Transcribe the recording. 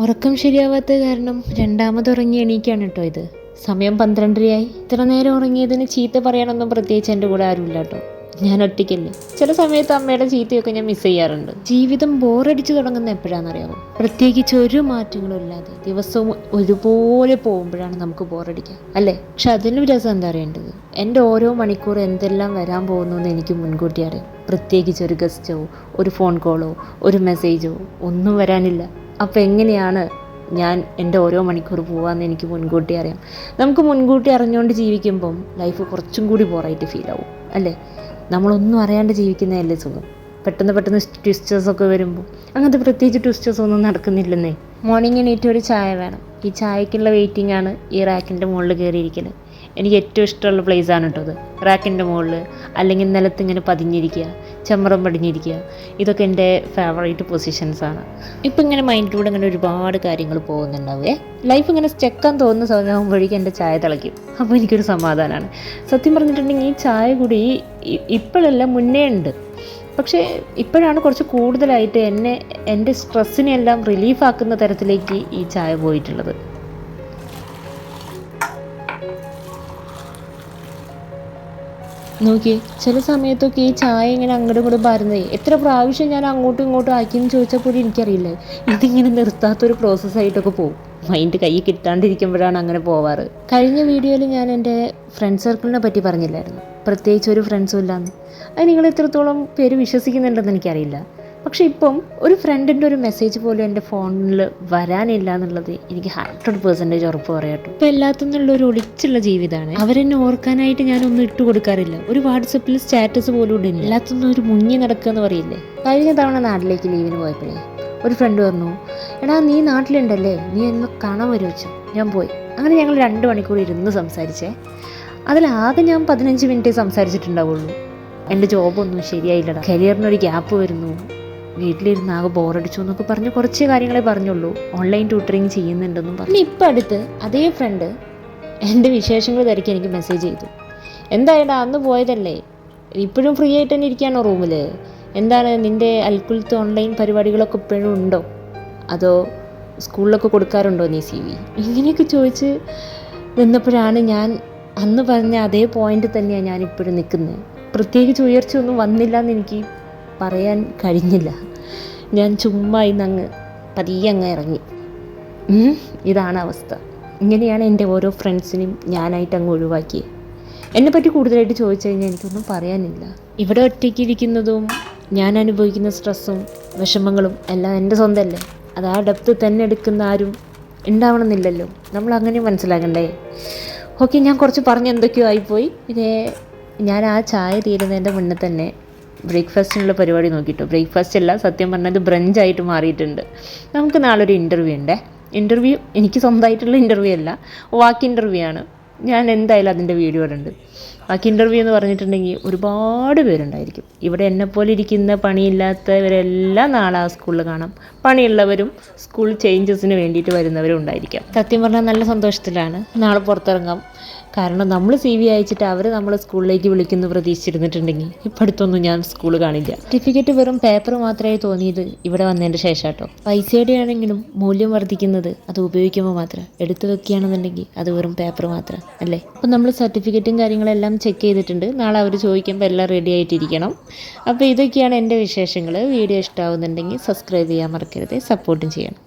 ഉറക്കം ശരിയാവാത്ത കാരണം രണ്ടാമത് ഉറങ്ങി എണീക്കാണ് കേട്ടോ ഇത്. സമയം 12:30 ഇത്ര നേരം ഉറങ്ങിയതിന് ചീത്ത പറയാനൊന്നും പ്രത്യേകിച്ച് എൻ്റെ കൂടെ ആരുമില്ല കേട്ടോ. ഞാൻ ഒറ്റയ്ക്കല്ലേ. ചില സമയത്ത് അമ്മയുടെ ചീത്തയൊക്കെ ഞാൻ മിസ് ചെയ്യാറുണ്ട്. ജീവിതം ബോറടിച്ച് തുടങ്ങുന്ന എപ്പോഴാണെന്നറിയാമോ? പ്രത്യേകിച്ച് ഒരു മാറ്റങ്ങളും ഇല്ലാതെ ദിവസവും ഒരുപോലെ പോകുമ്പോഴാണ് നമുക്ക് ബോറടിക്കുക അല്ലേ? പക്ഷെ അതിലും രസം എന്താ അറിയേണ്ടത്, എൻ്റെ ഓരോ മണിക്കൂർ എന്തെല്ലാം വരാൻ പോകുന്നു എന്ന് എനിക്ക് മുൻകൂട്ടി അറിയാം. പ്രത്യേകിച്ച് ഒരു ഗസ്റ്റോ ഒരു ഫോൺ കോളോ ഒരു മെസ്സേജോ ഒന്നും വരാനില്ല. അപ്പോൾ എങ്ങനെയാണ് ഞാൻ എൻ്റെ ഓരോ മണിക്കൂർ പോകാമെന്ന് എനിക്ക് മുൻകൂട്ടി അറിയാം. നമുക്ക് മുൻകൂട്ടി അറിഞ്ഞുകൊണ്ട് ജീവിക്കുമ്പം ലൈഫ് കുറച്ചും കൂടി ബോറായിട്ട് ഫീൽ ആവും അല്ലേ? നമ്മളൊന്നും അറിയാണ്ട് ജീവിക്കുന്നതല്ലേ സുഖം. പെട്ടെന്ന് ട്വിസ്റ്റേഴ്സൊക്കെ വരുമ്പോൾ അങ്ങനത്തെ പ്രത്യേകിച്ച് ട്വിസ്റ്റേഴ്സ് ഒന്നും നടക്കുന്നില്ലെന്നേ. മോർണിംഗ് എണീറ്റ് ഒരു ചായ വേണം. ഈ ചായക്കുള്ള വെയിറ്റിംഗ് ആണ് ഈ റാക്കിൻ്റെ മുകളിൽ കയറിയിരിക്കൽ. എനിക്ക് ഏറ്റവും ഇഷ്ടമുള്ള പ്ലേസാണ് കേട്ടോ അത്. റാക്കിൻ്റെ മുകളിൽ അല്ലെങ്കിൽ നിലത്തിങ്ങനെ പതിഞ്ഞിരിക്കുക, ചമ്മറം പടിഞ്ഞിരിക്കുക, ഇതൊക്കെ എൻ്റെ ഫേവറേറ്റ് പൊസിഷൻസാണ്. ഇപ്പം ഇങ്ങനെ മൈൻഡിലൂടെ ഇങ്ങനെ ഒരുപാട് കാര്യങ്ങൾ പോകുന്നുണ്ടാവേ. ലൈഫ് ഇങ്ങനെ സ്റ്റെക്കാൻ തോന്നുന്ന സമയമാകുമ്പോഴേക്കും എൻ്റെ ചായ തിളയ്ക്കും. അപ്പോൾ എനിക്കൊരു സമാധാനമാണ്. സത്യം പറഞ്ഞിട്ടുണ്ടെങ്കിൽ ഈ ചായ കൂടി ഇപ്പോഴല്ല മുന്നേ ഉണ്ട്. പക്ഷേ ഇപ്പോഴാണ് കുറച്ച് കൂടുതലായിട്ട് എൻ്റെ സ്ട്രെസ്സിനെല്ലാം റിലീഫാക്കുന്ന തരത്തിലേക്ക് ഈ ചായ പോയിട്ടുള്ളത്. നോക്കി ചില സമയത്തൊക്കെ ഈ ചായ ഇങ്ങനെ അങ്ങോട്ടും ഇങ്ങോട്ടും പാരുന്നേ എത്ര പ്രാവശ്യം ഞാൻ അങ്ങോട്ടും ഇങ്ങോട്ടും ആക്കിയെന്ന് ചോദിച്ചപ്പോഴും എനിക്കറിയില്ല. ഇതിങ്ങനെ നിർത്താത്തൊരു പ്രോസസ്സായിട്ടൊക്കെ പോകും. മൈൻഡ് കൈ കിട്ടാണ്ടിരിക്കുമ്പോഴാണ് അങ്ങനെ പോവാറ്. കഴിഞ്ഞ വീഡിയോയിൽ ഞാൻ എൻ്റെ ഫ്രണ്ട് സർക്കിളിനെ പറ്റി പറഞ്ഞില്ലായിരുന്നു, പ്രത്യേകിച്ച് ഒരു ഫ്രണ്ട്സും ഇല്ലാന്ന്. അത് നിങ്ങൾ എത്രത്തോളം പേര് വിശ്വസിക്കുന്നുണ്ടെന്ന് എനിക്കറിയില്ല. പക്ഷെ ഇപ്പം ഒരു ഫ്രണ്ടിൻ്റെ ഒരു മെസ്സേജ് പോലും എൻ്റെ ഫോണിൽ വരാനില്ല എന്നുള്ളത് എനിക്ക് 100% ഉറപ്പ് പറയാട്ടോ. ഇപ്പം എല്ലാത്തുനിന്നുള്ളൊരു ഒളിച്ചുള്ള ജീവിതമാണ്. അവരെന്നെ ഓർക്കാനായിട്ട് ഞാനൊന്നും ഇട്ട് കൊടുക്കാറില്ല. ഒരു വാട്സപ്പിൽ സ്റ്റാറ്റസ് പോലും ഇടുന്നില്ല. എല്ലാത്തുനിന്നും ഒരു മുങ്ങി നടക്കുക എന്ന് പറയില്ലേ. കഴിഞ്ഞ തവണ നാട്ടിലേക്ക് ലീവിന് പോയപ്പോഴേ ഒരു ഫ്രണ്ട് പറഞ്ഞു, എടാ നീ നാട്ടിലുണ്ടല്ലേ, നീ എന്നെ കാണാൻ വരുമോ വെച്ചു. ഞാൻ പോയി. അങ്ങനെ ഞങ്ങൾ 2 മണിക്കൂർ ഇരുന്ന് സംസാരിച്ചേ. അതിലാകെ ഞാൻ 15 മിനിറ്റേ സംസാരിച്ചിട്ടുണ്ടാവുള്ളൂ. എൻ്റെ ജോബൊന്നും ശരിയായില്ലടാ, കരിയറിനൊരു ഗ്യാപ്പ് വരുന്നു, വീട്ടിലിരുന്ന് ആകെ ബോറടിച്ചു എന്നൊക്കെ പറഞ്ഞ് കുറച്ച് കാര്യങ്ങളെ പറഞ്ഞുള്ളൂ. ഓൺലൈൻ ട്യൂട്ടറിങ് ചെയ്യുന്നുണ്ടെന്നും പറഞ്ഞു. ഇപ്പം അടുത്ത് അതേ ഫ്രണ്ട് എൻ്റെ വിശേഷങ്ങൾ തിരക്കി എനിക്ക് മെസ്സേജ് ചെയ്തു. എന്തായാലും അന്ന് പോയതല്ലേ, ഇപ്പോഴും ഫ്രീ ആയിട്ട് തന്നെ ഇരിക്കുകയാണോ റൂമിൽ? എന്താണ് നിൻ്റെ അൽക്കുലത്ത് ഓൺലൈൻ പരിപാടികളൊക്കെ ഇപ്പോഴും ഉണ്ടോ, അതോ സ്കൂളിലൊക്കെ കൊടുക്കാറുണ്ടോ നീ CV? ഇങ്ങനെയൊക്കെ ചോദിച്ച് നിന്നപ്പോഴാണ് ഞാൻ അന്ന് പറഞ്ഞ അതേ പോയിന്റ് തന്നെയാണ് ഞാനിപ്പോഴും നിൽക്കുന്നത്. പ്രത്യേകിച്ച് ഉയർച്ചയൊന്നും വന്നില്ല എന്ന് എനിക്ക് പറയാൻ കഴിഞ്ഞില്ല. ഞാൻ ചുമ്മാ ഇന്നങ്ങ് പതിയെ അങ്ങ് ഇറങ്ങി. ഇതാണ് അവസ്ഥ. ഇങ്ങനെയാണ് എൻ്റെ ഓരോ ഫ്രണ്ട്സിനെയും ഞാനായിട്ട് അങ്ങ് ഒഴിവാക്കിയത്. എന്നെപ്പറ്റി കൂടുതലായിട്ട് ചോദിച്ചു കഴിഞ്ഞാൽ എനിക്കൊന്നും പറയാനില്ല. ഇവിടെ ഒറ്റയ്ക്ക് ഇരിക്കുന്നതും ഞാൻ അനുഭവിക്കുന്ന സ്ട്രെസ്സും വിഷമങ്ങളും എല്ലാം എൻ്റെ സ്വന്തമല്ലേ. അത് ആ ഡെപ്ത് തന്നെ എടുക്കുന്ന ആരും ഉണ്ടാവണമെന്നില്ലല്ലോ. നമ്മൾ അങ്ങനെ മനസ്സിലാക്കണ്ടേ? ഓക്കെ, ഞാൻ കുറച്ച് പറഞ്ഞ് എന്തൊക്കെയോ ആയിപ്പോയി. ഞാൻ ആ ചായ തീരുന്നതിൻ്റെ മുന്നേ തന്നെ ബ്രേക്ക്ഫാസ്റ്റിനുള്ള പരിപാടി നോക്കിയിട്ടു. ബ്രേക്ക്ഫാസ്റ്റ് അല്ല, സത്യം പറഞ്ഞത് ബ്രഞ്ചായിട്ട് മാറിയിട്ടുണ്ട്. നമുക്ക് നാളെ ഒരു ഇൻ്റർവ്യൂ ഉണ്ടേ. ഇൻ്റർവ്യൂ എനിക്ക് സ്വന്തമായിട്ടുള്ള ഇൻ്റർവ്യൂ അല്ല, വാക്ക് ഇൻ്റർവ്യൂ ആണ്. ഞാൻ എന്തായാലും അതിൻ്റെ വീഡിയോ ഉണ്ട്. വാക്ക് ഇൻ്റർവ്യൂ എന്ന് പറഞ്ഞിട്ടുണ്ടെങ്കിൽ ഒരുപാട് പേരുണ്ടായിരിക്കും. ഇവിടെ എന്നെപ്പോലെ ഇരിക്കുന്ന പണിയില്ലാത്തവരെല്ലാം നാളെ ആ സ്കൂളിൽ കാണാം. പണിയുള്ളവരും സ്കൂൾ ചേഞ്ചസിന് വേണ്ടിയിട്ട് വരുന്നവരും ഉണ്ടായിരിക്കാം. സത്യം പറഞ്ഞാൽ നല്ല സന്തോഷത്തിലാണ്. നാളെ പുറത്തിറങ്ങാം. കാരണം നമ്മൾ CV അയച്ചിട്ട് അവർ നമ്മളെ സ്കൂളിലേക്ക് വിളിക്കുന്നു പ്രതീക്ഷിച്ചിരുന്നിട്ടുണ്ടെങ്കിൽ ഇപ്പം അടുത്തൊന്നും ഞാൻ സ്കൂൾ കാണില്ല. സർട്ടിഫിക്കറ്റ് വെറും പേപ്പർ മാത്രമേ തോന്നിയത് ഇവിടെ വന്നതിൻ്റെ ശേഷം കേട്ടോ. പൈസയുടെ ആണെങ്കിലും മൂല്യം വർദ്ധിക്കുന്നത് അത് ഉപയോഗിക്കുമ്പോൾ മാത്രം. എടുത്തു വെക്കുകയാണെന്നുണ്ടെങ്കിൽ അത് വെറും പേപ്പർ മാത്രം അല്ലേ. അപ്പം നമ്മൾ സർട്ടിഫിക്കറ്റും കാര്യങ്ങളെല്ലാം ചെക്ക് ചെയ്തിട്ടുണ്ട്. നാളെ അവർ ചോദിക്കുമ്പോൾ എല്ലാം റെഡി ആയിട്ടിരിക്കണം. അപ്പോൾ ഇതൊക്കെയാണ് എൻ്റെ വിശേഷങ്ങൾ. വീഡിയോ ഇഷ്ടമാവുന്നുണ്ടെങ്കിൽ സബ്സ്ക്രൈബ് ചെയ്യാൻ മറക്കരുത്, സപ്പോർട്ടും ചെയ്യണം.